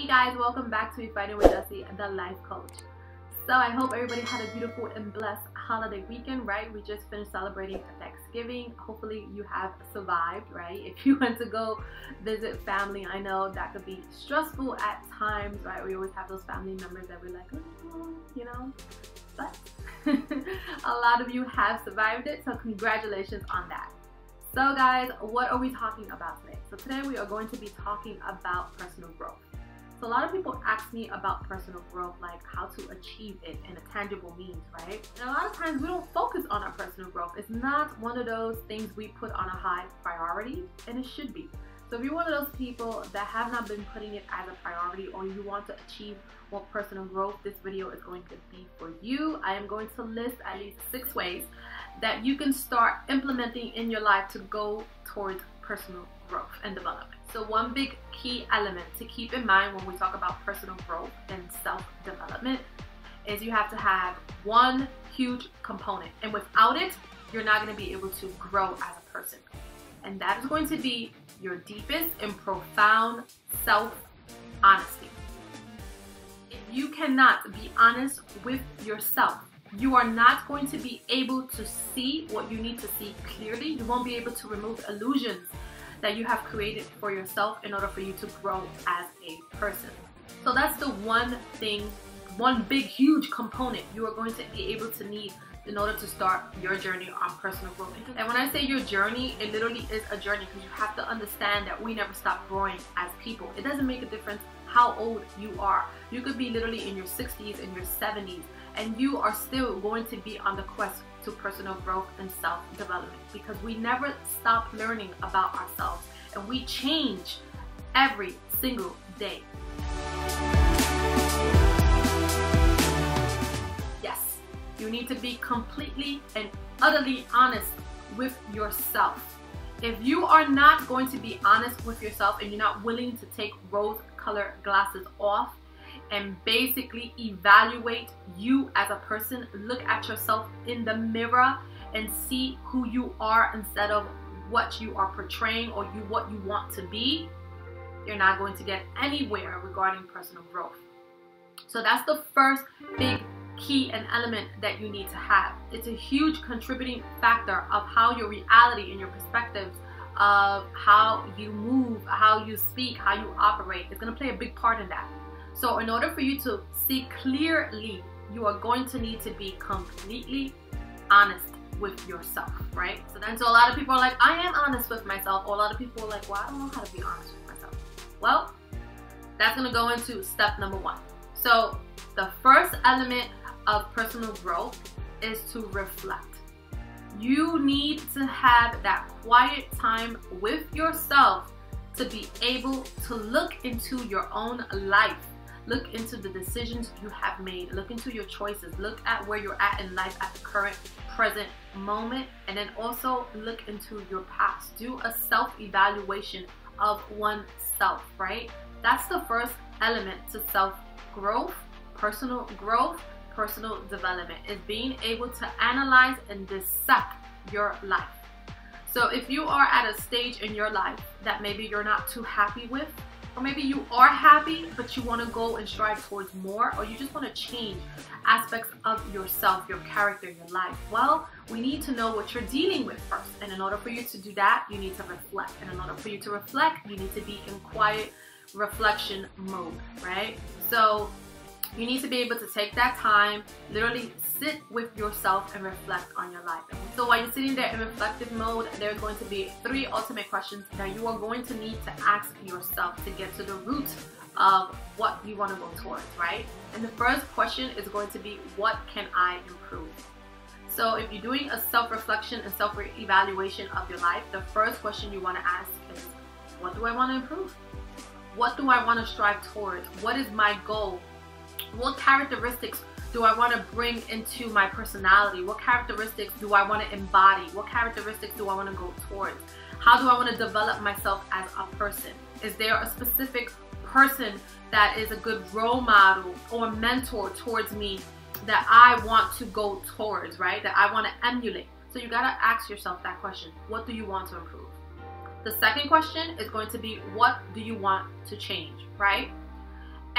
guys, welcome back to Fighting with Jessie, the life coach. So I hope everybody had a beautiful and blessed holiday weekend, right? We just finished celebrating Thanksgiving. Hopefully you have survived, right? If you went to go visit family, I know that could be stressful at times, right? We always have those family members that we're like, oh, you know, but a lot of you have survived it, so congratulations on that. So guys, what are we talking about today? So today we are going to be talking about personal growth. So a lot of people ask me about personal growth, like how to achieve it in a tangible means, right? And a lot of times we don't focus on our personal growth. It's not one of those things we put on a high priority, and it should be. So if you're one of those people that have not been putting it as a priority, or you want to achieve more personal growth, this video is going to be for you. I am going to list at least 6 ways that you can start implementing in your life to go towards personal growth and development. So one big key element to keep in mind when we talk about personal growth and self-development is you have to have one huge component, and without it, you're not going to be able to grow as a person. And that is going to be your deepest and profound self-honesty. If you cannot be honest with yourself, you are not going to be able to see what you need to see clearly. You won't be able to remove illusions that you have created for yourself in order for you to grow as a person. So that's the one thing, one big huge component you are going to be able to need in order to start your journey on personal growth. And when I say your journey, it literally is a journey, because you have to understand that we never stop growing as people. It doesn't make a difference how old you are. You could be literally in your 60s and your 70s, and you are still going to be on the quest to personal growth and self-development, because we never stop learning about ourselves, and we change every single day. Yes, you need to be completely and utterly honest with yourself. If you are not going to be honest with yourself, and you're not willing to take rose-colored glasses off and basically evaluate you as a person, look at yourself in the mirror and see who you are instead of what you are portraying or what you want to be, you're not going to get anywhere regarding personal growth. So that's the first big key and element that you need to have. It's a huge contributing factor of how your reality and your perspectives of how you move, how you speak, how you operate is going to play a big part in that. So in order for you to see clearly, you are going to need to be completely honest with yourself, right? So a lot of people are like, I am honest with myself, or a lot of people are like, well, I don't know how to be honest with myself. Well, that's going to go into step number 1. So the first element of personal growth is to reflect. You need to have that quiet time with yourself to be able to look into your own life. Look into the decisions you have made. Look into your choices. Look at where you're at in life at the current present moment. And then also look into your past. Do a self-evaluation of oneself, right? That's the first element to self-growth, personal development, is being able to analyze and dissect your life. So if you are at a stage in your life that maybe you're not too happy with, or maybe you are happy but you want to go and strive towards more, or you just want to change aspects of yourself, your character, your life, well, we need to know what you're dealing with first. And in order for you to do that, you need to reflect. And in order for you to reflect, you need to be in quiet reflection mode, right? So you need to be able to take that time, literally sit with yourself and reflect on your life. So while you're sitting there in reflective mode, there's going to be 3 ultimate questions that you are going to need to ask yourself to get to the root of what you want to go towards, right? And the first question is going to be, what can I improve? So if you're doing a self-reflection and self-evaluation of your life, the first question you want to ask is, what do I want to improve? What do I want to strive towards? What is my goal? What characteristics do I want to bring into my personality? What characteristics do I want to embody? What characteristics do I want to go towards? How do I want to develop myself as a person? Is there a specific person that is a good role model or mentor towards me that I want to go towards, right? That I want to emulate. So you got to ask yourself that question. What do you want to improve? The second question is going to be, what do you want to change, right?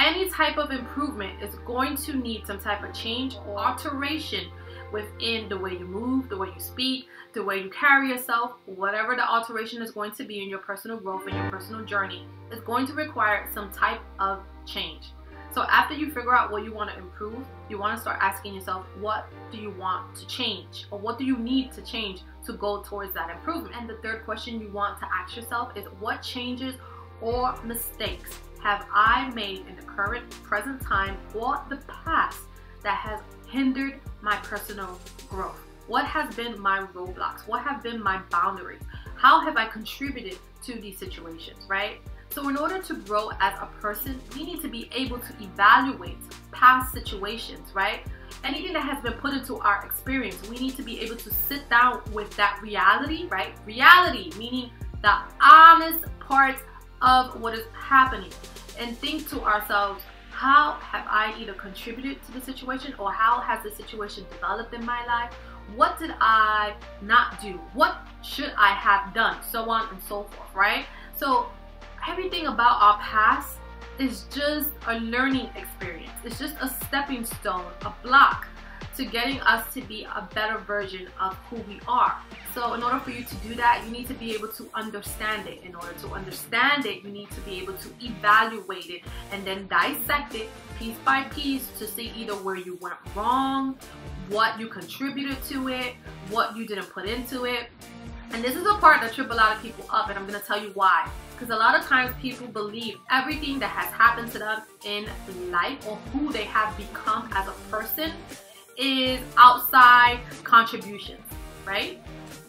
any type of improvement is going to need some type of change or alteration within the way you move, the way you speak, the way you carry yourself. Whatever the alteration is going to be in your personal growth and your personal journey is going to require some type of change. So after you figure out what you want to improve, you want to start asking yourself, what do you want to change? Or what do you need to change to go towards that improvement? And the third question you want to ask yourself is, what changes or mistakes have I made in the current, present time or the past that has hindered my personal growth? What has been my roadblocks? What have been my boundaries? How have I contributed to these situations, right? So in order to grow as a person, we need to be able to evaluate past situations, right? Anything that has been put into our experience, we need to be able to sit down with that reality, right? Reality, meaning the honest parts of what is happening, and think to ourselves, how have I either contributed to the situation, or how has the situation developed in my life? What did I not do? What should I have done? So on and so forth, right? So everything about our past is just a learning experience. It's just a stepping stone, a block to getting us to be a better version of who we are. So in order for you to do that, you need to be able to understand it. In order to understand it, you need to be able to evaluate it and then dissect it piece by piece to see either where you went wrong, what you contributed to it, what you didn't put into it. And this is a part that trips a lot of people up, and I'm going to tell you why. Because a lot of times people believe everything that has happened to them in life or who they have become as a person is outside contributions, right?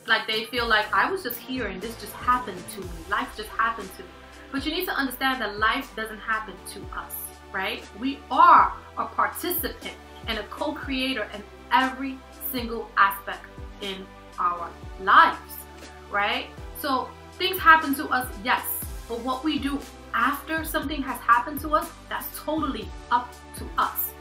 Like they feel like, I was just here and this just happened to me. Life just happened to me. But you need to understand that life doesn't happen to us, right? We are a participant and a co-creator in every single aspect in our lives, right? So things happen to us, yes, but what we do after something has happened to us, that's totally up to us.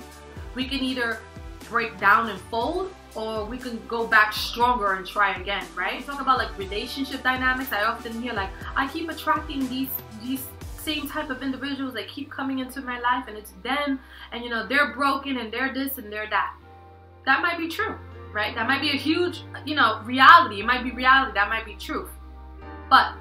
We can either break down and fold, or we can go back stronger and try again, right? Talk about like relationship dynamics. I often hear like, I keep attracting these same type of individuals that keep coming into my life, and it's them, and you know, they're broken and they're this and they're that. That might be true, right? That might be a huge, you know, reality. It might be reality. That might be truth. But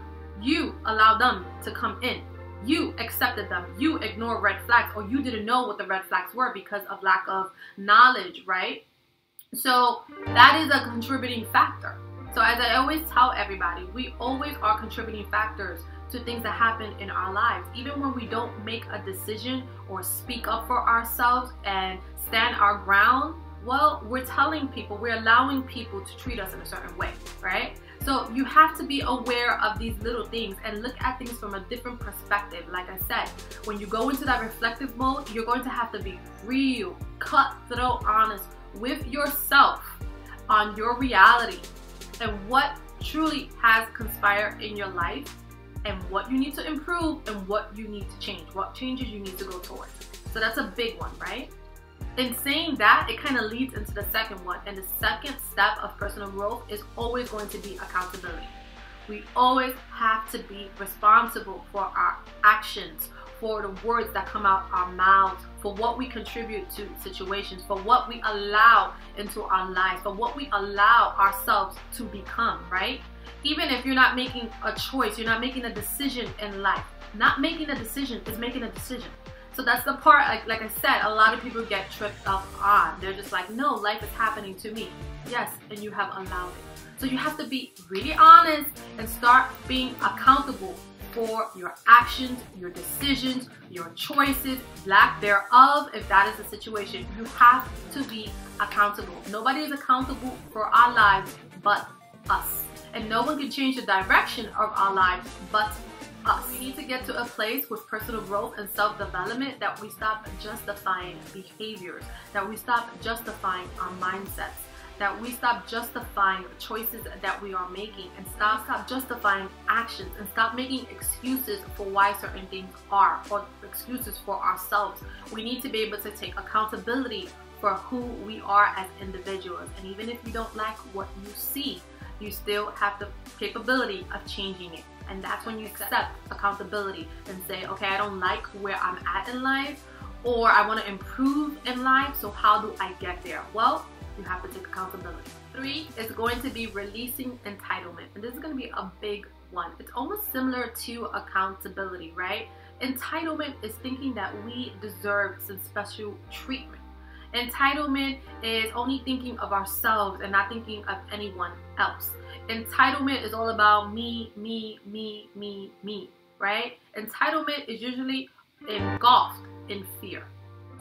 you allowed them to come in. You accepted them. You ignored red flags, or you didn't know what the red flags were because of lack of knowledge, right? So that is a contributing factor. So as I always tell everybody, we always are contributing factors to things that happen in our lives. Even when we don't make a decision or speak up for ourselves and stand our ground, well, we're telling people, we're allowing people to treat us in a certain way, right? So you have to be aware of these little things and look at things from a different perspective. Like I said, when you go into that reflective mode, you're going to have to be real, cutthroat, honest with yourself on your reality and what truly has conspired in your life and what you need to improve and what you need to change, what changes you need to go towards. So that's a big one, right? In saying that, it kind of leads into the second one, and the second step of personal growth is always going to be accountability. We always have to be responsible for our actions, for the words that come out our mouths, for what we contribute to situations, for what we allow into our lives, for what we allow ourselves to become, right? Even if you're not making a choice, you're not making a decision in life. Not making a decision is making a decision. So that's the part, like I said, a lot of people get tripped up on. They're just like, no, life is happening to me. Yes, and you have allowed it. So you have to be really honest and start being accountable for your actions, your decisions, your choices, lack thereof. If that is the situation, you have to be accountable. Nobody is accountable for our lives but us. And no one can change the direction of our lives but us. We need to get to a place with personal growth and self-development that we stop justifying behaviors, that we stop justifying our mindsets, that we stop justifying choices that we are making, and stop justifying actions, and stop making excuses for why certain things are, or excuses for ourselves. We need to be able to take accountability for who we are as individuals. And even if you don't like what you see, you still have the capability of changing it. And that's when you accept accountability and say, okay, I don't like where I'm at in life, or I want to improve in life. So how do I get there? Well, you have to take accountability. 3 is going to be releasing entitlement. And this is going to be a big one. It's almost similar to accountability, right? Entitlement is thinking that we deserve some special treatment. Entitlement is only thinking of ourselves and not thinking of anyone else. Entitlement is all about me, me, me, me, me, right? Entitlement is usually engulfed in fear.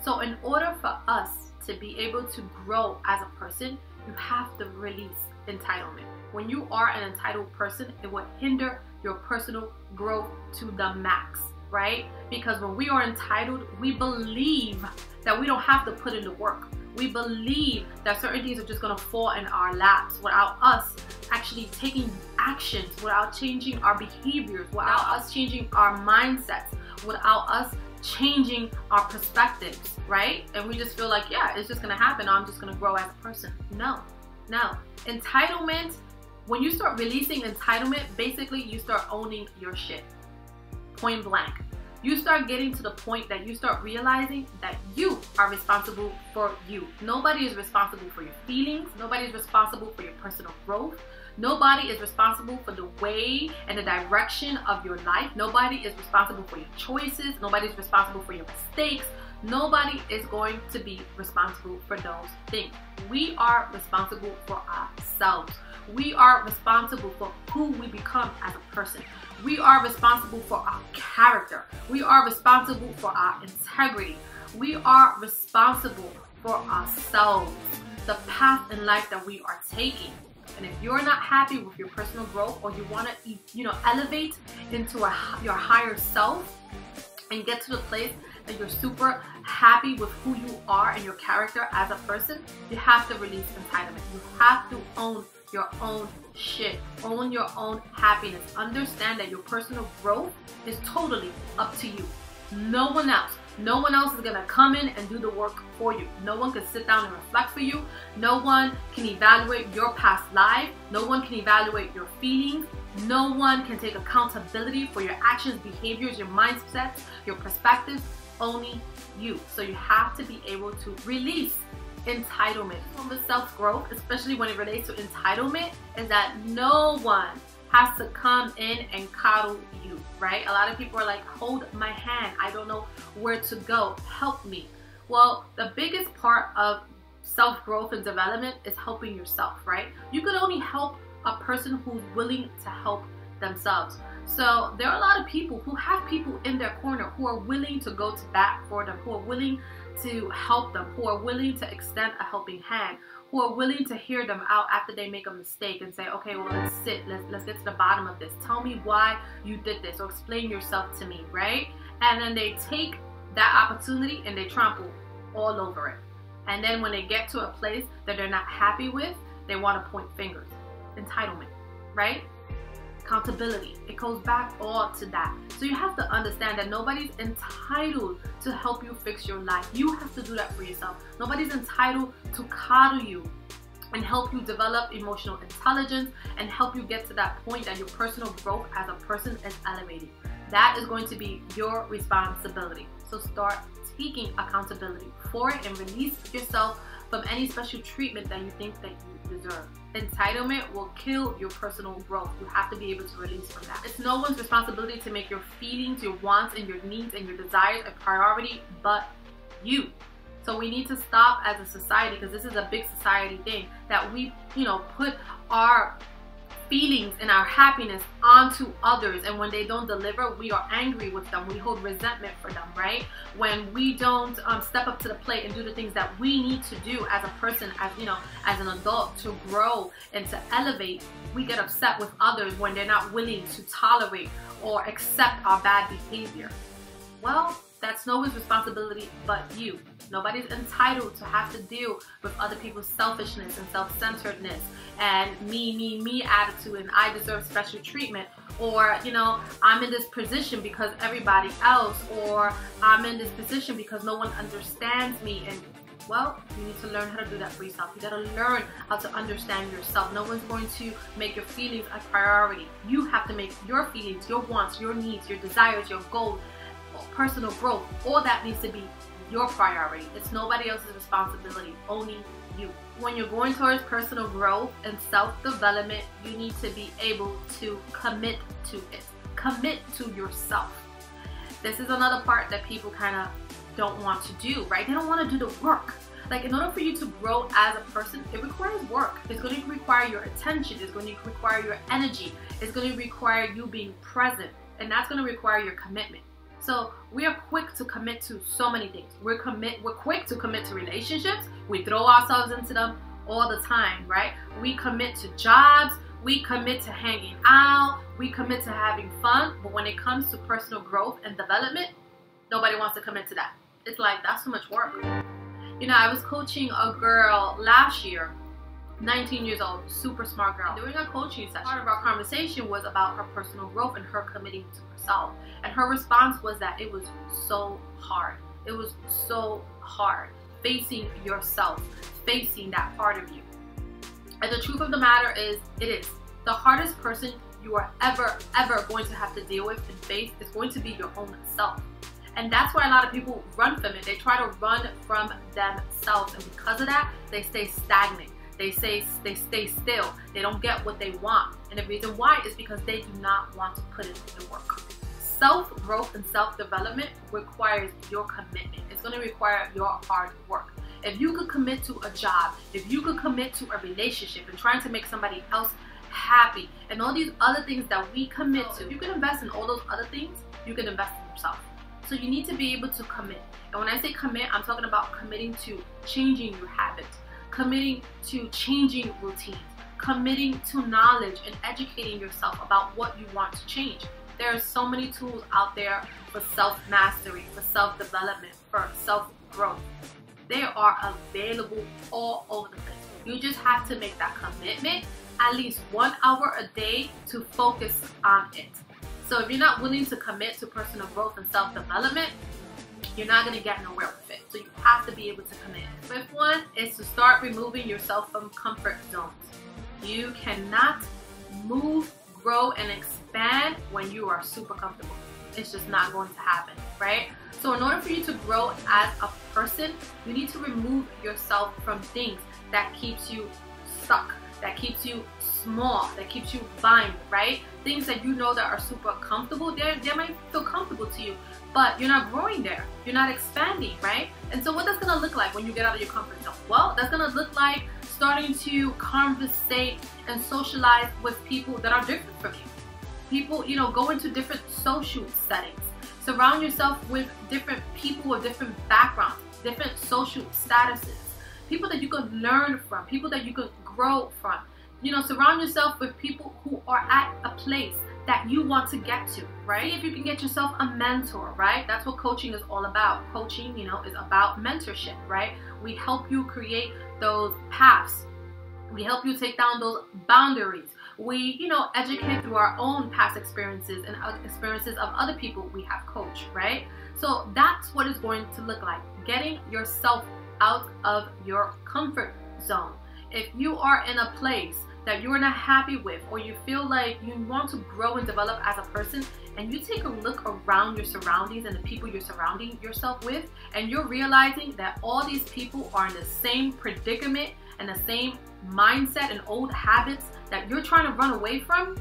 So in order for us to be able to grow as a person, you have to release entitlement. When you are an entitled person, it will hinder your personal growth to the max, right? Because when we are entitled, we believe that we don't have to put in the work. We believe that certain things are just gonna fall in our laps without us actually taking actions, without changing our behaviors, without us changing our mindsets, without us changing our perspectives, right? And we just feel like, yeah, it's just gonna happen. I'm just gonna grow as a person. No. Entitlement, when you start releasing entitlement, basically you start owning your shit. Point blank. You start getting to the point that you start realizing that you are responsible for you. Nobody is responsible for your feelings. Nobody is responsible for your personal growth. Nobody is responsible for the way and the direction of your life. Nobody is responsible for your choices. Nobody is responsible for your mistakes. Nobody is going to be responsible for those things. We are responsible for ourselves. We are responsible for who we become as a person. We are responsible for our character. We are responsible for our integrity. We are responsible for ourselves, the path in life that we are taking. And if you're not happy with your personal growth, or you want to, elevate into your higher self and get to the place that you're super happy with who you are and your character as a person, you have to release entitlement. You have to own your own shit. Own your own happiness. Understand that your personal growth is totally up to you. No one else. No one else is gonna come in and do the work for you. No one can sit down and reflect for you. No one can evaluate your past life. No one can evaluate your feelings. No one can take accountability for your actions, behaviors, your mindsets, your perspectives. Only you. So you have to be able to release entitlement. From the self-growth, especially when it relates to entitlement, is that no one has to come in and coddle you, right? A lot of people are like, hold my hand, I don't know where to go, help me. Well, the biggest part of self-growth and development is helping yourself, right? You could only help a person who's willing to help themselves. So there are a lot of people who have people in their corner who are willing to go to bat for them, who are willing to help them, who are willing to extend a helping hand, who are willing to hear them out after they make a mistake and say, okay, well, let's sit, let's get to the bottom of this. Tell me why you did this, or explain yourself to me, right? And then they take that opportunity and they trample all over it. And then when they get to a place that they're not happy with, they want to point fingers. Entitlement, right? Accountability. It goes back all to that. So you have to understand that nobody's entitled to help you fix your life. You have to do that for yourself. Nobody's entitled to coddle you and help you develop emotional intelligence and help you get to that point that your personal growth as a person is elevating. That is going to be your responsibility. So start taking accountability for it and release yourself from any special treatment that you think that you deserve. Entitlement will kill your personal growth. You have to be able to release from that. It's no one's responsibility to make your feelings, your wants, and your needs and your desires a priority but you. So we need to stop as a society, because this is a big society thing, that we, put our feelings and our happiness onto others, and when they don't deliver, we are angry with them. We hold resentment for them, right? When we don't step up to the plate and do the things that we need to do as a person, as an adult, to grow and to elevate, we get upset with others when they're not willing to tolerate or accept our bad behavior. Well, that's no one's responsibility but you. Nobody's entitled to have to deal with other people's selfishness and self-centeredness and me attitude, and I deserve special treatment, or I'm in this position because everybody else, or I'm in this position because no one understands me. And well, you need to learn how to do that for yourself. You gotta learn how to understand yourself. No one's going to make your feelings a priority. You have to make your feelings, your wants, your needs, your desires, your goals, personal growth, all that needs to be your priority. It's nobody else's responsibility, only you. When you're going towards personal growth and self-development, you need to be able to commit to it. Commit to yourself. This is another part that people kind of don't want to do, right? They don't want to do the work. Like, in order for you to grow as a person, it requires work. It's going to require your attention. It's going to require your energy. It's going to require you being present. And that's going to require your commitment. So we are quick to commit to so many things. We're quick to commit to relationships. We throw ourselves into them all the time, right? We commit to jobs. We commit to hanging out. We commit to having fun. But when it comes to personal growth and development, nobody wants to commit to that. It's like, that's too much work. You know, I was coaching a girl last year, 19 years old, super smart girl. During our coaching session, part of our conversation was about her personal growth and her committing to herself. And her response was that it was so hard. It was so hard facing yourself, facing that part of you. And the truth of the matter is, it is. The hardest person you are ever going to have to deal with and face is going to be your own self. And that's why a lot of people run from it. They try to run from themselves. And because of that, they stay stagnant. They stay still. They don't get what they want. And the reason why is because they do not want to put in the work. Self-growth and self-development requires your commitment. It's going to require your hard work. If you could commit to a job, if you could commit to a relationship and trying to make somebody else happy and all these other things that we commit to, if you can invest in all those other things, you can invest in yourself. So you need to be able to commit. And when I say commit, I'm talking about committing to changing your habits, committing to changing routines, committing to knowledge and educating yourself about what you want to change. There are so many tools out there for self-mastery, for self-development, for self-growth. They are available all over the place. You just have to make that commitment at least 1 hour a day to focus on it. So if you're not willing to commit to personal growth and self-development, you're not going to get nowhere with it. So you have to be able to commit. Fifth one is to start removing yourself from comfort zones. You cannot move, grow, and expand when you are super comfortable. It's just not going to happen, right? So in order for you to grow as a person, you need to remove yourself from things that keeps you stuck, that keeps you small, that keeps you bind, right? Things that you know that are super comfortable, they might feel comfortable to you, but you're not growing there. You're not expanding, right? And so what that's gonna look like when you get out of your comfort zone? Well, that's gonna look like starting to conversate and socialize with people that are different from you. People, you know, go into different social settings. Surround yourself with different people with different backgrounds, different social statuses. People that you could learn from, people that you could grow from. You know, surround yourself with people who are at a place that you want to get to, right? If you can get yourself a mentor, right? That's what coaching is all about. Coaching, you know, is about mentorship, right? We help you create those paths. We help you take down those boundaries. We, you know, educate through our own past experiences and experiences of other people we have coached, right? So that's what it's going to look like. Getting yourself out of your comfort zone. If you are in a place that you're not happy with, or you feel like you want to grow and develop as a person, and you take a look around your surroundings and the people you're surrounding yourself with, and you're realizing that all these people are in the same predicament and the same mindset and old habits that you're trying to run away from,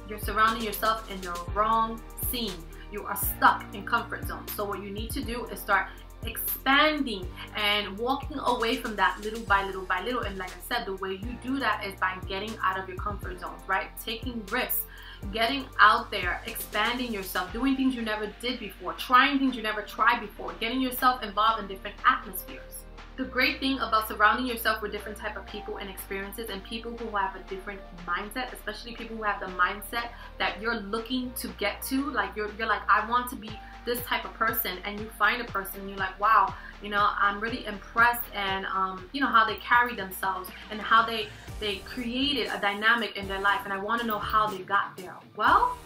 you're surrounding yourself in the wrong scene. You are stuck in comfort zone. So what you need to do is start expanding and walking away from that little by little by little. And like I said, the way you do that is by getting out of your comfort zones, right? Taking risks, getting out there, expanding yourself, doing things you never did before, trying things you never tried before, getting yourself involved in different atmospheres. The great thing about surrounding yourself with different type of people and experiences and people who have a different mindset, especially people who have the mindset that you're looking to get to, like you're like, I want to be this type of person, and you find a person and you're like, wow, you know, I'm really impressed, and you know, how they carry themselves and how they created a dynamic in their life, and I want to know how they got there. Well,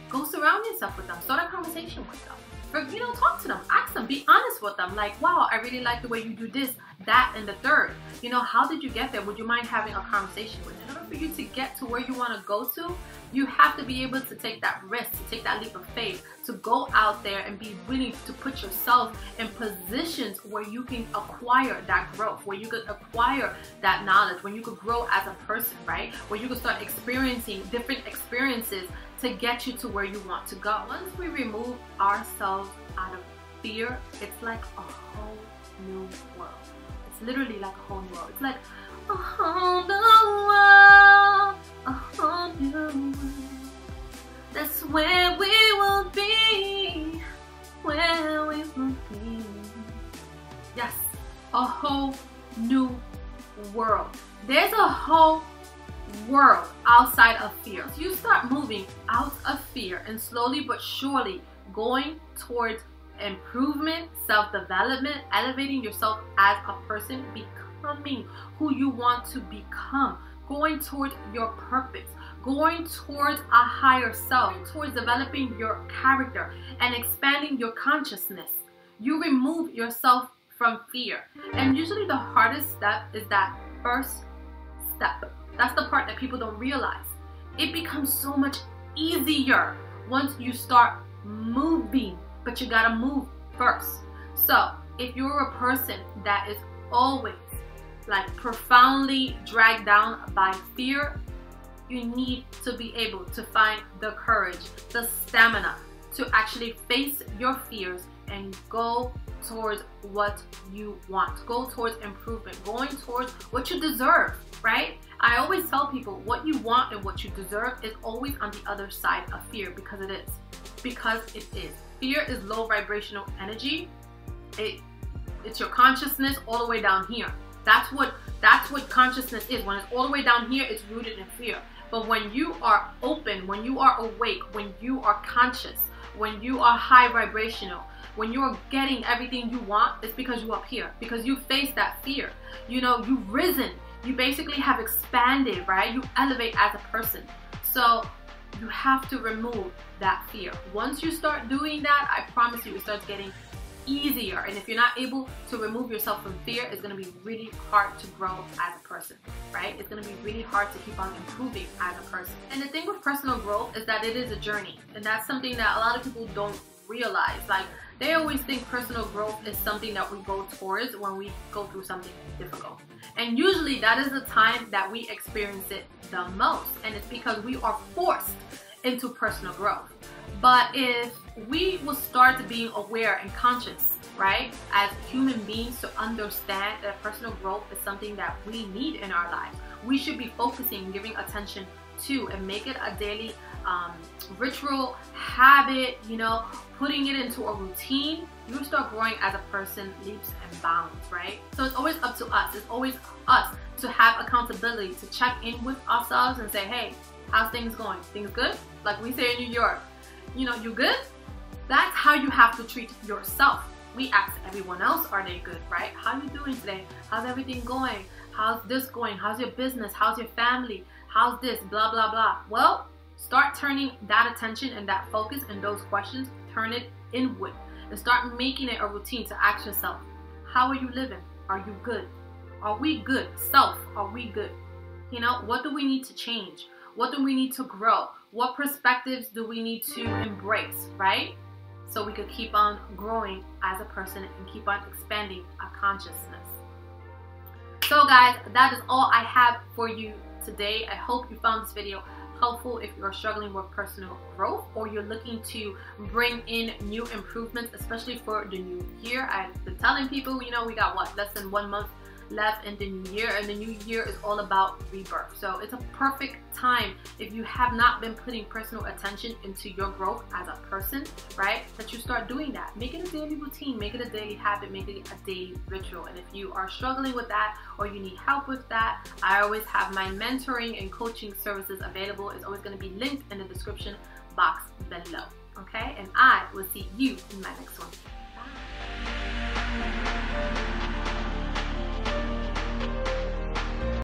go surround yourself with them, start a conversation with them. Or, you know, talk to them, ask them, be honest with them. Like, wow, I really like the way you do this, that, and the third. You know, how did you get there? Would you mind having a conversation with them? In order for you to get to where you want to go to, You have to be able to take that risk, to take that leap of faith, to go out there and be willing to put yourself in positions where you can acquire that growth, where you could acquire that knowledge, when you could grow as a person, right? Where you could start experiencing different experiences to get you to where you want to go. Once we remove ourselves out of fear, it's like a whole new world. It's literally like a whole new world. It's like a whole new world, a whole new world. That's where we will be, where we will be. Yes, a whole new world. There's a whole world outside of fear. So you start moving out of fear and slowly but surely going towards improvement, self-development, elevating yourself as a person, becoming who you want to become, going towards your purpose, going towards a higher self, towards developing your character and expanding your consciousness. You remove yourself from fear. And usually the hardest step is that first step. That's the part that people don't realize. It becomes so much easier once you start moving, but you gotta move first. So if you're a person that is always like profoundly dragged down by fear, you need to be able to find the courage, the stamina to actually face your fears and go towards what you want. Go towards improvement, going towards what you deserve, right? I always tell people what you want and what you deserve is always on the other side of fear, because it is. Because it is. Fear is low vibrational energy. It's your consciousness all the way down here. That's what consciousness is. When it's all the way down here, it's rooted in fear. But when you are open, when you are awake, when you are conscious, when you are high vibrational, when you are getting everything you want, it's because you're up here. Because you face that fear. You know, you've risen. You basically have expanded, right? You elevate as a person. So you have to remove that fear. Once you start doing that, I promise you, it starts getting easier. And if you're not able to remove yourself from fear, it's going to be really hard to grow as a person, right? It's going to be really hard to keep on improving as a person. And the thing with personal growth is that it is a journey. And that's something that a lot of people don't realize. Like, they always think personal growth is something that we go towards when we go through something difficult. And usually that is the time that we experience it the most. And it's because we are forced into personal growth. But if we will start being aware and conscious, right, as human beings, to understand that personal growth is something that we need in our lives, we should be focusing, giving attention to, and make it a daily ritual, habit, you know, putting it into a routine. You start growing as a person leaps and bounds, right? So it's always up to us. It's always us to have accountability, to check in with ourselves and say, hey, how's things going? Things good? Like we say in New York, you know, you good? That's how you have to treat yourself. We ask everyone else, are they good, right? How are you doing today? How's everything going? How's this going? How's your business? How's your family? How's this? Blah, blah, blah. Well, start turning that attention and that focus and those questions, turn it inward and start making it a routine to ask yourself, how are you living? Are you good? Are we good? Self, are we good? You know, what do we need to change? What do we need to grow? What perspectives do we need to embrace, right? So we could keep on growing as a person and keep on expanding our consciousness. So guys, that is all I have for you today. I hope you found this video helpful if you're struggling with personal growth or you're looking to bring in new improvements, especially for the new year. I've been telling people, you know, we got what, less than 1 month left in the new year, and the new year is all about rebirth. So it's a perfect time, if you have not been putting personal attention into your growth as a person, right, that you start doing that. Make it a daily routine, make it a daily habit, make it a daily ritual. And if you are struggling with that or you need help with that, I always have my mentoring and coaching services available. It's always going to be linked in the description box below. Okay, and I will see you in my next one. Bye.